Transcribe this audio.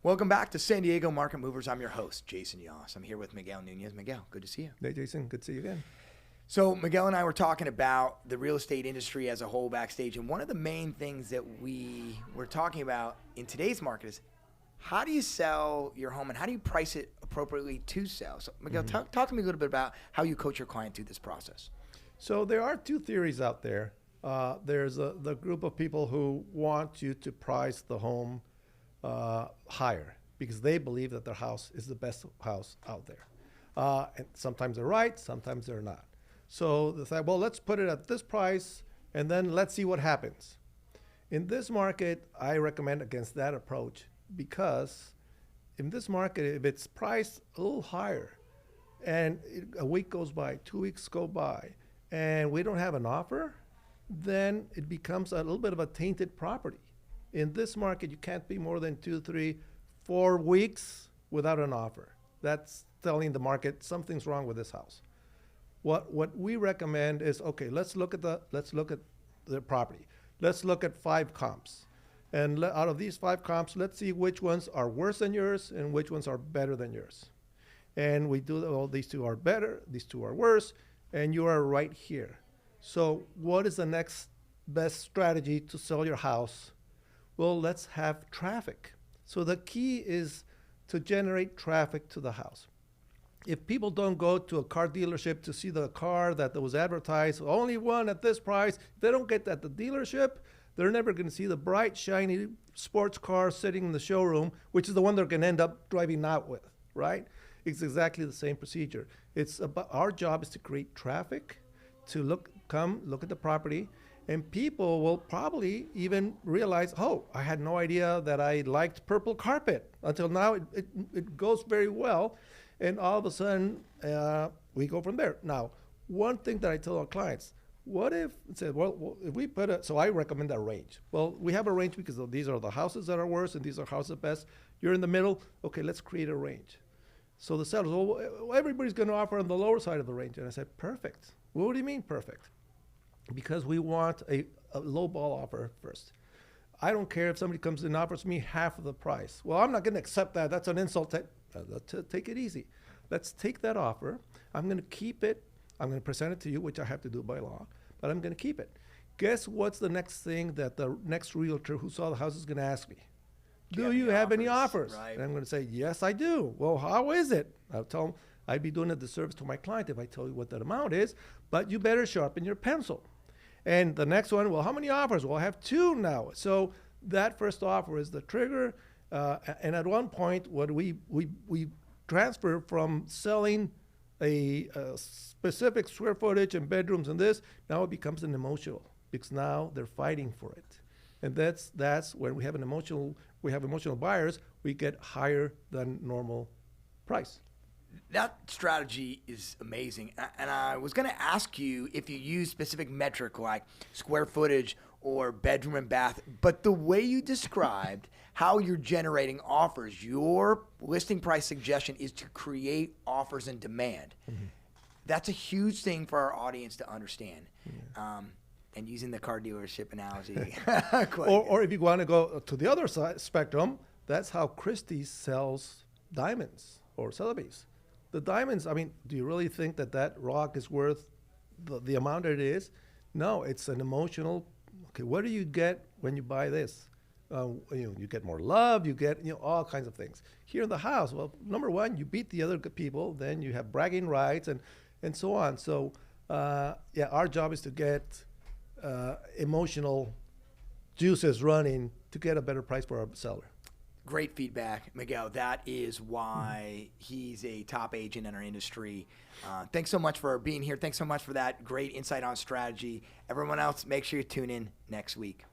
Welcome back to San Diego Market Movers. I'm your host, Jason Yoss. I'm here with Miguel Nunez. Miguel, good to see you. Hey, Jason. Good to see you again. So Miguel and I were talking about the real estate industry as a whole backstage, and one of the main things that we were talking about in today's market is how do you sell your home and how do you price it appropriately to sell? So Miguel, talk to me a little bit about how you coach your client through this process. So there are two theories out there. There's the group of people who want you to price the home higher because they believe that their house is the best house out there. And sometimes they're right, sometimes they're not. So they say, well, let's put it at this price and then let's see what happens. In this market, I recommend against that approach because in this market, if it's priced a little higher and a week goes by, 2 weeks go by, and we don't have an offer, then it becomes a little bit of a tainted property. In this market, you can't be more than 2, 3, 4 weeks without an offer. That's telling the market something's wrong with this house. What we recommend is, okay, let's look at the property. Let's look at 5 comps. And out of these 5 comps, let's see which ones are worse than yours and which ones are better than yours. And we do, well, these 2 are better, these 2 are worse, and you are right here. So what is the next best strategy to sell your house? Well, let's have traffic. So the key is to generate traffic to the house. If people don't go to a car dealership to see the car that was advertised, only one at this price, if they don't get that at the dealership, they're never going to see the bright, shiny sports car sitting in the showroom, which is the one they're going to end up driving out with, right? It's exactly the same procedure. It's about, our job is to create traffic, to come look at the property, and people will probably even realize, oh, I had no idea that I liked purple carpet. Until now, it goes very well. And all of a sudden, we go from there. Now, one thing that I tell our clients, what if, if we put so I recommend a range. Well, we have a range because these are the houses that are worse and these are houses that best. You're in the middle. Okay, let's create a range. So the sellers, well, everybody's going to offer on the lower side of the range. And I said, perfect. Well, what do you mean perfect? Because we want a low ball offer first. I don't care if somebody comes in and offers me half of the price. Well, I'm not going to accept that. That's an insult. Take it easy. Let's take that offer. I'm going to keep it. I'm going to present it to you, which I have to do by law, but I'm going to keep it. Guess what's the next thing that the next realtor who saw the house is going to ask me? Do you have any offers? Right. And I'm going to say, yes, I do. Well, how is it? I'll tell them I'd be doing a disservice to my client if I tell you what that amount is, but you better sharpen your pencil. And the next one, well, how many offers? Well, I have 2 now. So that first offer is the trigger. And at one point, what we transfer from selling a specific square footage and bedrooms and this, now it becomes an emotional because now they're fighting for it. And that's when we have emotional buyers, we get higher than normal price. That strategy is amazing. And I was going to ask you if you use specific metric like square footage or bedroom and bath, but the way you described how you're generating offers, your listing price suggestion is to create offers and demand. Mm-hmm. That's a huge thing for our audience to understand. Yeah. And using the car dealership analogy. or if you want to go to the other side spectrum, that's how Christie sells diamonds or Sotheby's. The diamonds, I mean, do you really think that rock is worth the amount that it is? No, it's an emotional. Okay, what do you get when you buy this? You get more love, you get all kinds of things. Here in the house, well, number one, you beat the other people, then you have bragging rights and so on. So our job is to get emotional juices running to get a better price for our seller. Great feedback, Miguel. That is why he's a top agent in our industry. Thanks so much for being here. Thanks so much for that great insight on strategy. Everyone else, make sure you tune in next week.